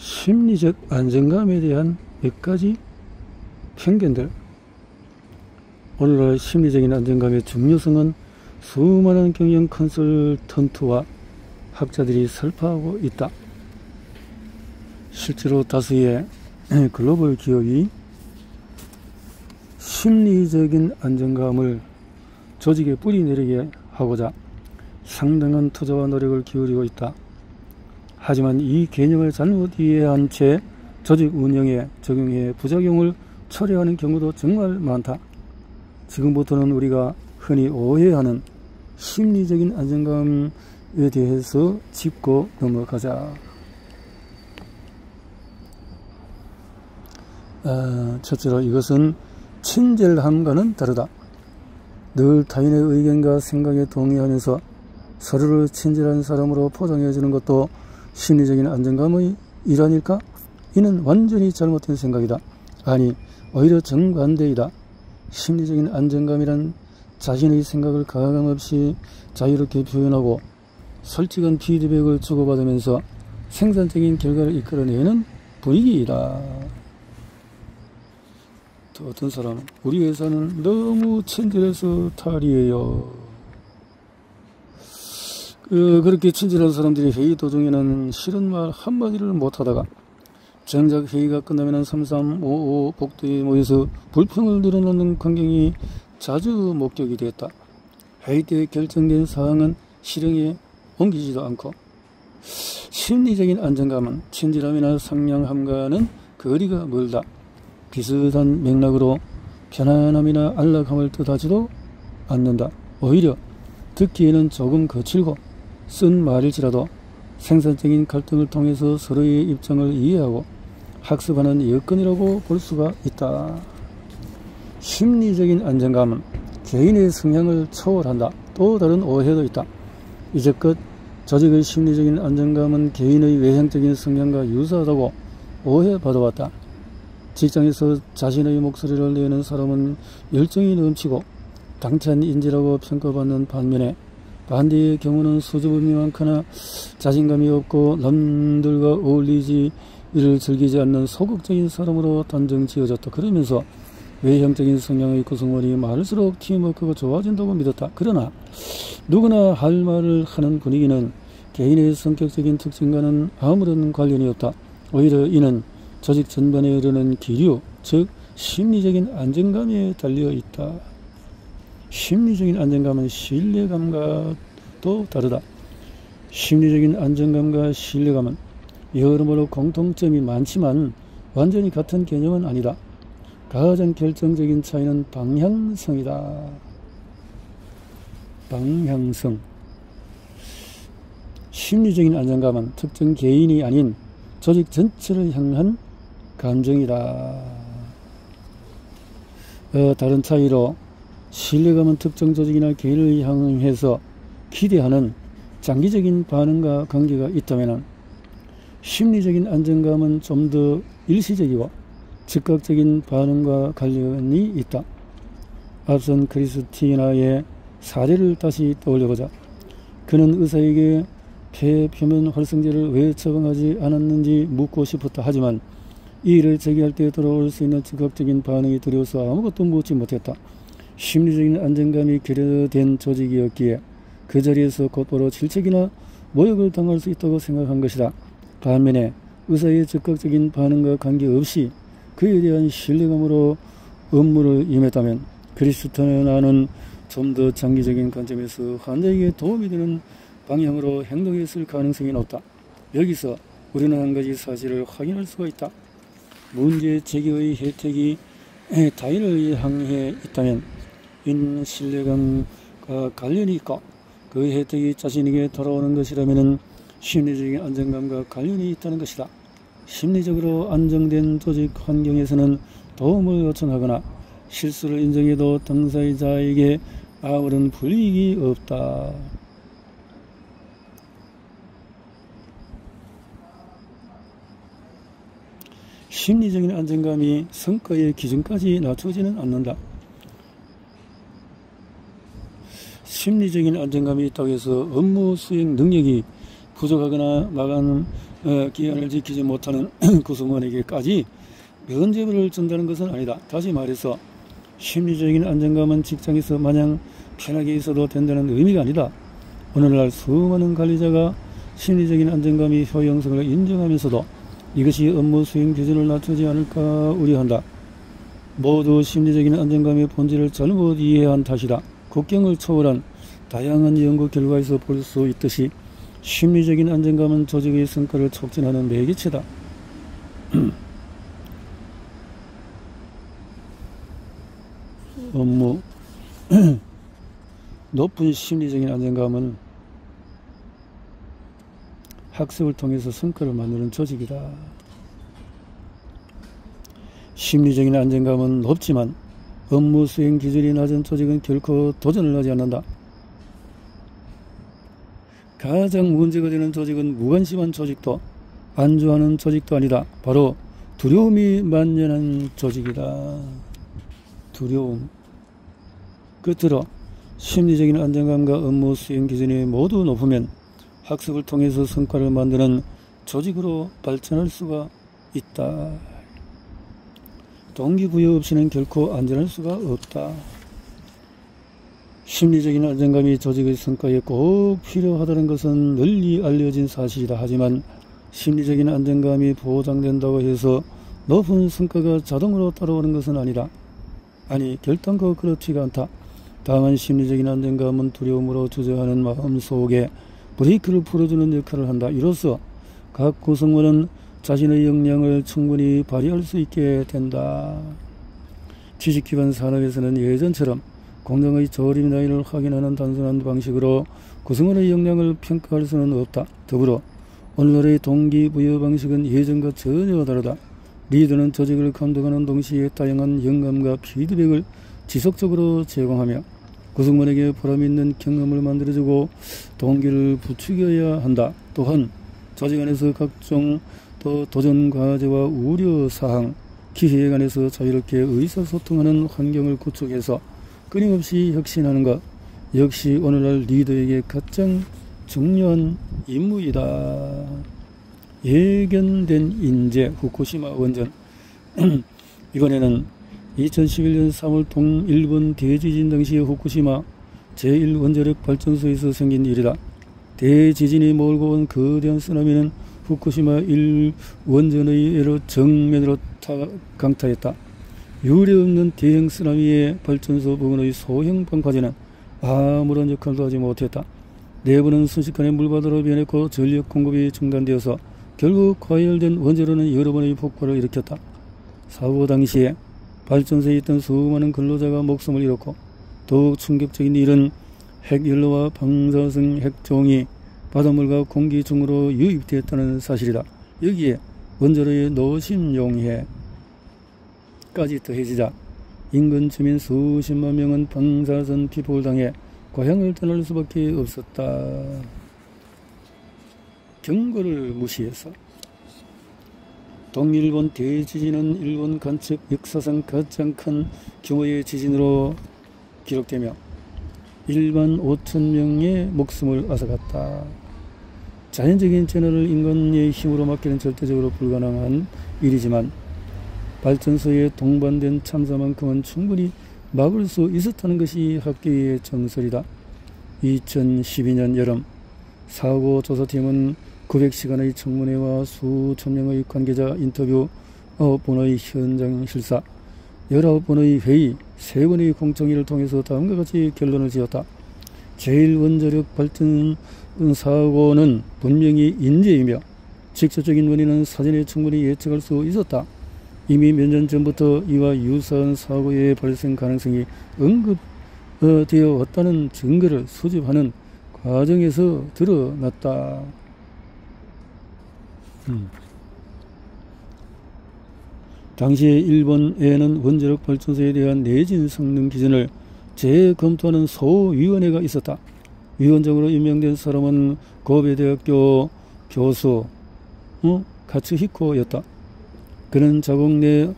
심리적 안정감에 대한 몇 가지 편견들. 오늘날 심리적인 안정감의 중요성은 수많은 경영 컨설턴트와 학자들이 설파하고 있다. 실제로 다수의 글로벌 기업이 심리적인 안정감을 조직에 뿌리내리게 하고자 상당한 투자와 노력을 기울이고 있다. 하지만 이 개념을 잘못 이해한 채 조직 운영에 적용해 부작용을 초래하는 경우도 정말 많다. 지금부터는 우리가 흔히 오해하는 심리적인 안정감에 대해서 짚고 넘어가자. 첫째로 이것은 친절함과는 다르다. 늘 타인의 의견과 생각에 동의하면서 서로를 친절한 사람으로 포장해주는 것도 심리적인 안정감의 일환일까? 이는 완전히 잘못된 생각이다. 아니, 오히려 정반대이다. 심리적인 안정감이란 자신의 생각을 가감없이 자유롭게 표현하고 솔직한 피드백을 주고받으면서 생산적인 결과를 이끌어내는 분위기이다. 또 어떤 사람은 우리 회사는 너무 친절해서 탈이에요. 그렇게 친절한 사람들이 회의 도중에는 싫은 말 한마디를 못하다가 정작 회의가 끝나면 3355 복도에 모여서 불평을 늘어놓는 광경이 자주 목격이 되었다. 회의 때 결정된 사항은 실행에 옮기지도 않고 심리적인 안정감은 친절함이나 상냥함과는 거리가 멀다. 비슷한 맥락으로 편안함이나 안락함을 뜻하지도 않는다. 오히려 듣기에는 조금 거칠고 쓴 말일지라도 생산적인 갈등을 통해서 서로의 입장을 이해하고 학습하는 여건이라고 볼 수가 있다. 심리적인 안정감은 개인의 성향을 초월한다. 또 다른 오해도 있다. 이제껏 조직의 심리적인 안정감은 개인의 외향적인 성향과 유사하다고 오해받아왔다. 직장에서 자신의 목소리를 내는 사람은 열정이 넘치고 당찬 인재라고 평가받는 반면에 반대의 경우는 수줍음이 많거나 자신감이 없고 남들과 어울리지를 즐기지 않는 소극적인 사람으로 단정 지어졌다. 그러면서 외향적인 성향의 구성원이 많을수록 팀워크가 좋아진다고 믿었다. 그러나 누구나 할 말을 하는 분위기는 개인의 성격적인 특징과는 아무런 관련이 없다. 오히려 이는 조직 전반에 흐르는 기류, 즉 심리적인 안정감에 달려있다. 심리적인 안정감은 신뢰감과도 다르다. 심리적인 안정감과 신뢰감은 여러모로 공통점이 많지만 완전히 같은 개념은 아니다. 가장 결정적인 차이는 방향성이다. 방향성. 심리적인 안정감은 특정 개인이 아닌 조직 전체를 향한 감정이다. 다른 차이로 신뢰감은 특정 조직이나 개인을 향해서 기대하는 장기적인 반응과 관계가 있다면 심리적인 안정감은 좀 더 일시적이고 즉각적인 반응과 관련이 있다. 앞선 크리스티나의 사례를 다시 떠올려보자. 그는 의사에게 폐 표면 활성제를 왜 처방하지 않았는지 묻고 싶었다. 하지만 이 일을 제기할 때 돌아올 수 있는 즉각적인 반응이 두려워서 아무것도 묻지 못했다. 심리적인 안정감이 결여된 조직이었기에 그 자리에서 곧바로 질책이나 모욕을 당할 수 있다고 생각한 것이다. 반면에 의사의 즉각적인 반응과 관계없이 그에 대한 신뢰감으로 업무를 임했다면 크리스티나는 좀 더 장기적인 관점에서 환자에게 도움이 되는 방향으로 행동했을 가능성이 높다. 여기서 우리는 한 가지 사실을 확인할 수가 있다. 문제 제기의 혜택이 타인을 향해 있다면 이는 신뢰감과 관련이 있고 그 혜택이 자신에게 돌아오는 것이라면 심리적인 안정감과 관련이 있다는 것이다. 심리적으로 안정된 조직 환경에서는 도움을 요청하거나 실수를 인정해도 당사자에게 아무런 불이익이 없다. 심리적인 안정감이 성과의 기준까지 낮추지는 않는다. 심리적인 안정감이 있다고 해서 업무 수행 능력이 부족하거나 마감 기한을 지키지 못하는 구성원에게까지 면죄부를 준다는 것은 아니다. 다시 말해서 심리적인 안정감은 직장에서 마냥 편하게 있어도 된다는 의미가 아니다. 오늘날 수많은 관리자가 심리적인 안정감이 효용성을 인정하면서도 이것이 업무 수행 기준을 낮추지 않을까 우려한다. 모두 심리적인 안정감의 본질을 잘못 이해한 탓이다. 국경을 초월한 다양한 연구 결과에서 볼 수 있듯이 심리적인 안정감은 조직의 성과를 촉진하는 매개체다. 업무 높은 심리적인 안정감은 학습을 통해서 성과를 만드는 조직이다. 심리적인 안정감은 높지만 업무 수행 기준이 낮은 조직은 결코 도전을 하지 않는다. 가장 문제가 되는 조직은 무관심한 조직도 안주하는 조직도 아니다. 바로 두려움이 만연한 조직이다. 두려움. 끝으로 심리적인 안정감과 업무 수행 기준이 모두 높으면 학습을 통해서 성과를 만드는 조직으로 발전할 수가 있다. 동기부여 없이는 결코 안전할 수가 없다. 심리적인 안정감이 조직의 성과에 꼭 필요하다는 것은 널리 알려진 사실이다. 하지만 심리적인 안정감이 보장된다고 해서 높은 성과가 자동으로 따라오는 것은 아니다. 아니, 결단코 그렇지가 않다. 다만 심리적인 안정감은 두려움으로 주저하는 마음 속에 브레이크를 풀어주는 역할을 한다. 이로써 각 구성원은 자신의 역량을 충분히 발휘할 수 있게 된다. 지식기반 산업에서는 예전처럼 공정의 저림 나이를 확인하는 단순한 방식으로 구성원의 역량을 평가할 수는 없다. 더불어 오늘날의 동기부여 방식은 예전과 전혀 다르다. 리더는 조직을 감독하는 동시에 다양한 영감과 피드백을 지속적으로 제공하며 구성원에게 보람있는 경험을 만들어주고 동기를 부추겨야 한다. 또한 조직 안에서 각종 도전 과제와 우려사항, 기회에 관해서 자유롭게 의사소통하는 환경을 구축해서 끊임없이 혁신하는 것 역시 오늘날 리더에게 가장 중요한 임무이다. 예견된 인재 후쿠시마 원전 이번에는 2011년 3월 일본 대지진 당시의 후쿠시마 제1원자력 발전소에서 생긴 일이다. 대지진이 몰고 온 거대한 쓰나미는 후쿠시마 1원전의 예로 정면으로 강타했다. 유례없는 대형 쓰나미의 발전소 부근의 소형 방파제는 아무런 역할도 하지 못했다. 내부는 순식간에 물바다로 변했고 전력 공급이 중단되어서 결국 과열된 원자로는 여러 번의 폭발을 일으켰다. 사고 당시에 발전소에 있던 수많은 근로자가 목숨을 잃었고 더욱 충격적인 일은 핵연료와 방사성 핵종이 바닷물과 공기 중으로 유입되었다는 사실이다. 여기에 원자로의 노심용해까지 더해지자 인근 주민 수십만 명은 방사선 피폭을 당해 고향을 떠날 수밖에 없었다. 경고를 무시해서 동일본 대지진은 일본 관측 역사상 가장 큰 규모의 지진으로 기록되며 1만 5천 명의 목숨을 앗아갔다. 자연적인 재난을 인간의 힘으로 막기는 절대적으로 불가능한 일이지만 발전소에 동반된 참사만큼은 충분히 막을 수 있었다는 것이 학계의 정설이다. 2012년 여름 사고 조사팀은 900시간의 청문회와 수천 명의 관계자 인터뷰, 9번의 현장 실사, 19번의 회의, 3번의 공청회를 통해서 다음과 같이 결론을 지었다. 제1원자력 발전 사고는 분명히 인재이며 직접적인 원인은 사전에 충분히 예측할 수 있었다. 이미 몇 년 전부터 이와 유사한 사고의 발생 가능성이 언급되어 왔다는 증거를 수집하는 과정에서 드러났다. 당시에 일본에는 원자력 발전소에 대한 내진 성능 기준을 재검토하는 소위원회가 있었다. 위원장으로 임명된 사람은 고베대학교 교수 가츠히코였다. 그는 자국 내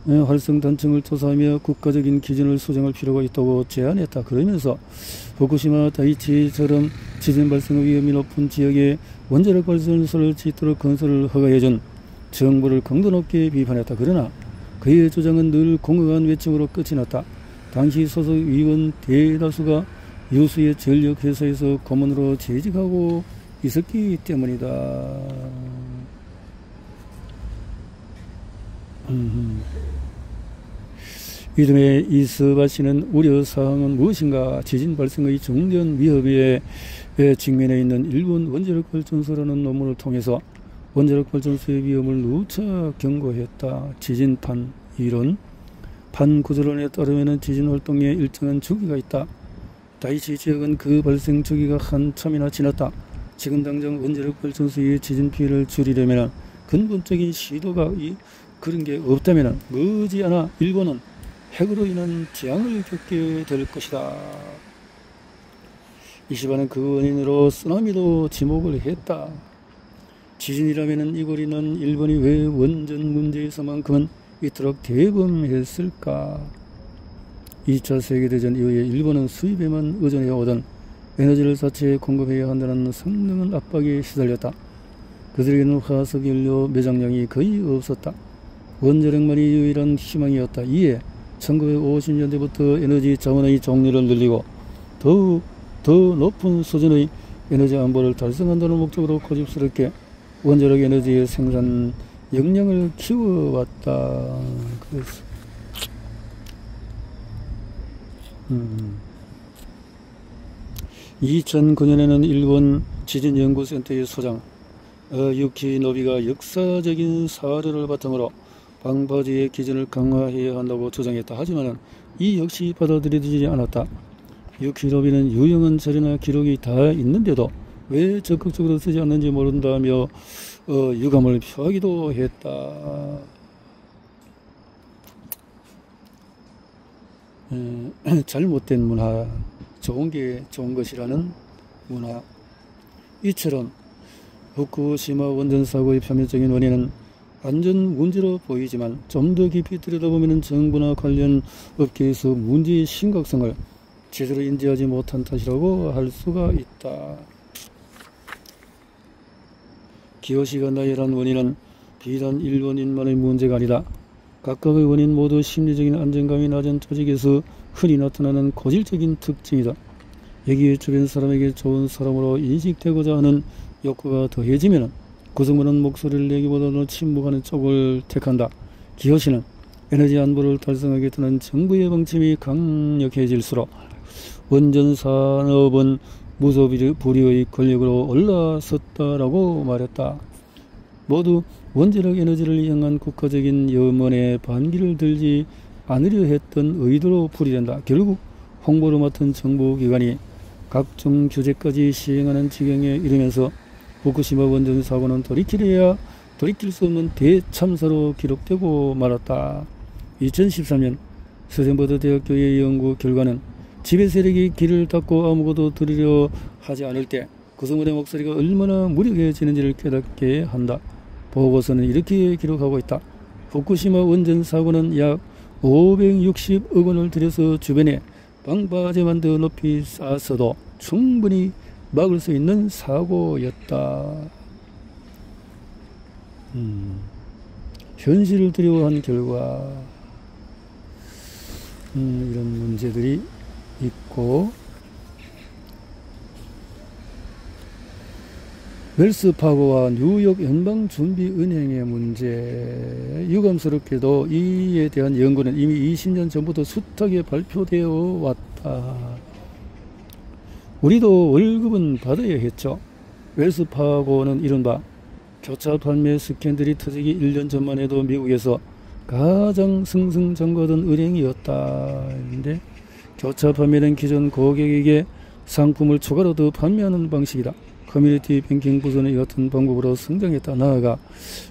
활성 단층을 조사하며 국가적인 기준을 수정할 필요가 있다고 제안했다. 그러면서 후쿠시마 다이치처럼 지진 발생 위험이 높은 지역에 원자력 발전소를 짓도록 건설을 허가해준 정부를 강도 높게 비판했다. 그러나 그의 주장은 늘 공허한 외침으로 끝이 났다. 당시 소속 의원 대다수가 유수의 전력회사에서 고문으로 재직하고 있었기 때문이다. 이듬해 이스바 씨는 우려사항은 무엇인가? 지진 발생의 중대한 위협에 직면해 있는 일본 원자력 발전소라는 논문을 통해서 원자력 발전소의 위험을 누차 경고했다. 지진판 이론, 판구조론에 따르면 지진 활동에 일정한 주기가 있다. 다이치 지역은 그 발생 주기가 한참이나 지났다. 지금 당장 원자력 발전소의 지진 피해를 줄이려면 근본적인 시도가 그런 게 없다면 머지않아 일본은 핵으로 인한 재앙을 겪게 될 것이다. 이시바는 그 원인으로 쓰나미도 지목을 했다. 지진이라면 이골이는 일본이 왜 원전 문제에서만큼은 이토록 대범했을까? 2차 세계대전 이후에 일본은 수입에만 의존해오던 에너지를 자체에 공급해야 한다는 상당한 압박에 시달렸다. 그들에게는 화석연료 매장량이 거의 없었다. 원자력만이 유일한 희망이었다. 이에 1950년대부터 에너지 자원의 종류를 늘리고 더 높은 수준의 에너지 안보를 달성한다는 목적으로 고집스럽게 원자력 에너지의 생산 역량을 키워왔다. 그래서 2009년에는 일본 지진연구센터의 소장 유키 노비가 역사적인 사례를 바탕으로 방파제의 기준을 강화해야 한다고 주장했다. 하지만 이 역시 받아들여지지 않았다. 유키 노비는 유용한 자료나 기록이 다 있는데도 왜 적극적으로 쓰지 않는지 모른다며 유감을 표하기도 했다. 잘못된 문화, 좋은 게 좋은 것이라는 문화. 이처럼 후쿠시마 원전 사고의 표면적인 원인은 안전 문제로 보이지만 좀 더 깊이 들여다보면 정부나 관련 업계에서 문제의 심각성을 제대로 인지하지 못한 탓이라고 할 수가 있다. 기요시가 나열한 원인은 비단 일본인만의 문제가 아니다. 각각의 원인 모두 심리적인 안정감이 낮은 조직에서 흔히 나타나는 고질적인 특징이다. 여기에 주변 사람에게 좋은 사람으로 인식되고자 하는 욕구가 더해지면 구성원은 목소리를 내기보다도 침묵하는 쪽을 택한다. 기요시는 에너지 안보를 달성하겠다는 정부의 방침이 강력해질수록 원전 산업은 무소불위의 권력으로 올라섰다라고 말했다. 모두 원자력 에너지를 향한 국가적인 염원에 반기를 들지 않으려 했던 의도로 풀이된다. 결국 홍보를 맡은 정부기관이 각종 규제까지 시행하는 지경에 이르면서 후쿠시마 원전 사고는 돌이킬 수 없는 대참사로 기록되고 말았다. 2013년 스탠퍼드 대학교의 연구 결과는 지배 세력이 길을 닫고 아무것도 들으려 하지 않을 때 구성원의 목소리가 얼마나 무력해지는지를 깨닫게 한다. 보고서는 이렇게 기록하고 있다. 후쿠시마 원전 사고는 약 560억 원을 들여서 주변에 방파제만 더 높이 쌓았어도 충분히 막을 수 있는 사고였다. 현실을 두려워한 결과 이런 문제들이 있고, 웰스파고와 뉴욕 연방준비은행의 문제. 유감스럽게도 이에 대한 연구는 이미 20년 전부터 숱하게 발표되어 왔다. 우리도 월급은 받아야 했죠. 웰스파고는 이른바 교차 판매 스캔들이 터지기 1년 전만 해도 미국에서 가장 승승장구하던 은행이었다. 근데 교차 판매는 기존 고객에게 상품을 추가로 더 판매하는 방식이다. 커뮤니티 뱅킹 부서는 이 같은 방법으로 성장했다. 나아가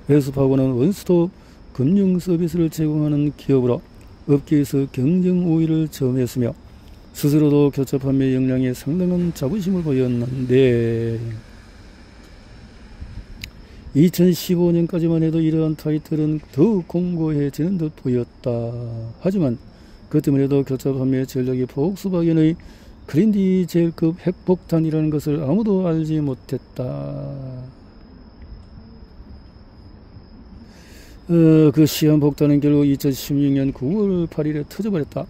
웰스파고는 원스톱 금융 서비스를 제공하는 기업으로 업계에서 경쟁 우위를 점했으며 스스로도 교차 판매 역량에 상당한 자부심을 보였는데 2015년까지만 해도 이러한 타이틀은 더 공고해지는 듯 보였다. 하지만 그때만 해도 교차 판매 전력이 폭스바겐의 그린디젤급 핵폭탄이라는 것을 아무도 알지 못했다. 그 시한폭탄은 결국 2016년 9월 8일에 터져버렸다.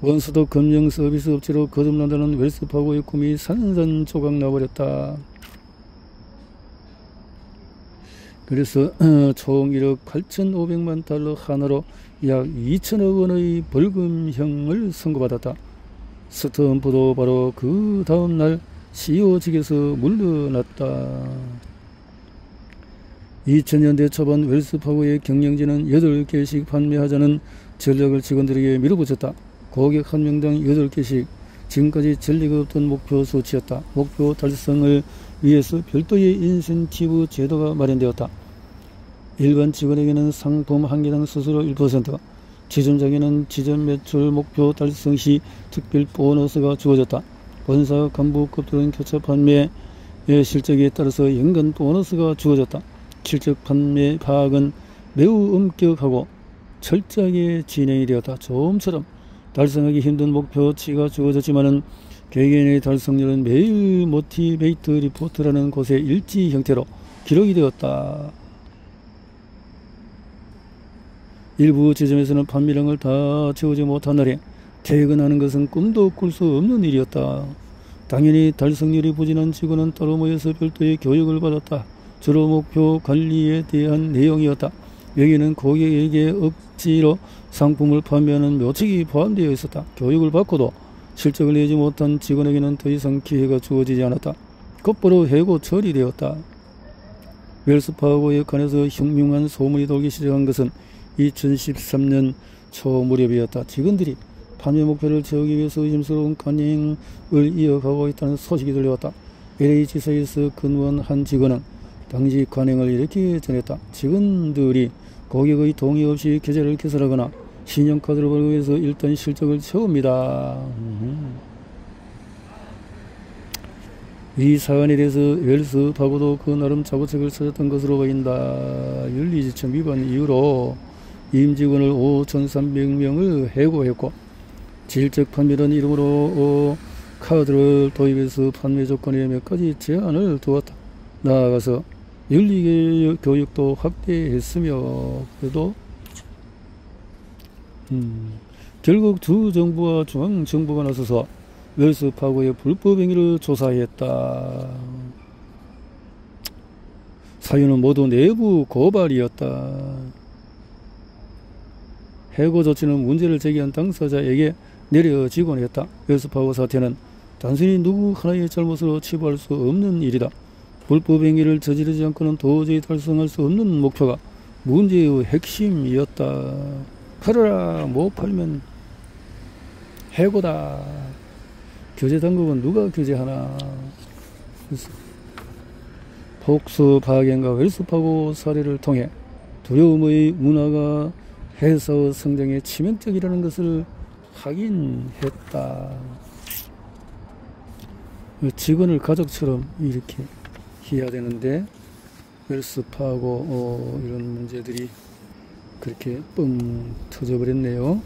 원수도 금융 서비스 업체로 거듭난다는 웰스파고의 꿈이 산산조각 나버렸다. 그래서 총 1억 8,500만 달러 하나로 약 2천억 원의 벌금형을 선고받았다. 스턴프도 바로 그 다음날 CEO직에서 물러났다. 2000년대 초반 웰스파고의 경영진은 8개씩 판매하자는 전략을 직원들에게 밀어붙였다. 고객 한 명당 8개씩, 지금까지 전례가 없던 목표 수치였다. 목표 달성을 위해서 별도의 인센티브 제도가 마련되었다. 일반 직원에게는 상품 한 개당 수수료 1%, 지점장에는 지점 매출 목표 달성 시 특별 보너스가 주어졌다. 본사 간부급들은 교차 판매 실적에 따라서 연간 보너스가 주어졌다. 실적 판매 파악은 매우 엄격하고 철저하게 진행이 되었다. 좀처럼 달성하기 힘든 목표치가 주어졌지만은 개개인의 달성률은 매일 모티베이트 리포트라는 곳의 일지 형태로 기록이 되었다. 일부 지점에서는 판매량을 다 채우지 못한 날에 퇴근하는 것은 꿈도 꿀 수 없는 일이었다. 당연히 달성률이 부진한 직원은 따로 모여서 별도의 교육을 받았다. 주로 목표 관리에 대한 내용이었다. 여기는 고객에게 억지로 상품을 판매하는 묘책이 포함되어 있었다. 교육을 받고도 실적을 내지 못한 직원에게는 더 이상 기회가 주어지지 않았다. 곧바로 해고 처리되었다. 웰스파고에 관해서 흉흉한 소문이 돌기 시작한 것은 2013년 초 무렵이었다. 직원들이 판매 목표를 채우기 위해서 의심스러운 관행을 이어가고 있다는 소식이 들려왔다. LA 지사에서 근무한 한 직원은 당시 관행을 이렇게 전했다. 직원들이 고객의 동의 없이 계좌를 개설하거나 신용카드를 발급해서 일단 실적을 채웁니다. 이 사안에 대해서 웰스파고도 그 나름 자부책을 찾았던 것으로 보인다. 윤리지침 위반 이유로 임직원을 5,300명을 해고했고, 질적 판매라는 이름으로 카드를 도입해서 판매 조건에 몇 가지 제한을 두었다. 나아가서 윤리교육도 확대했으며, 그래도 결국 주 정부와 중앙정부가 나서서 웰스파고의 불법 행위를 조사했다. 사유는 모두 내부 고발이었다. 해고 조치는 문제를 제기한 당사자에게 내려지곤 했다. 웰스파고 사태는 단순히 누구 하나의 잘못으로 치부할 수 없는 일이다. 불법 행위를 저지르지 않고는 도저히 달성할 수 없는 목표가 문제의 핵심이었다. 팔아라, 못 팔면 해고다. 규제 당국은 누가 규제하나. 그래서 폭스바겐과 웰스파고 사례를 통해 두려움의 문화가 회사의 성장에 치명적이라는 것을 확인했다. 직원을 가족처럼 이렇게 해야 되는데 웰스파고 이런 문제들이 그렇게 뻥 터져버렸네요.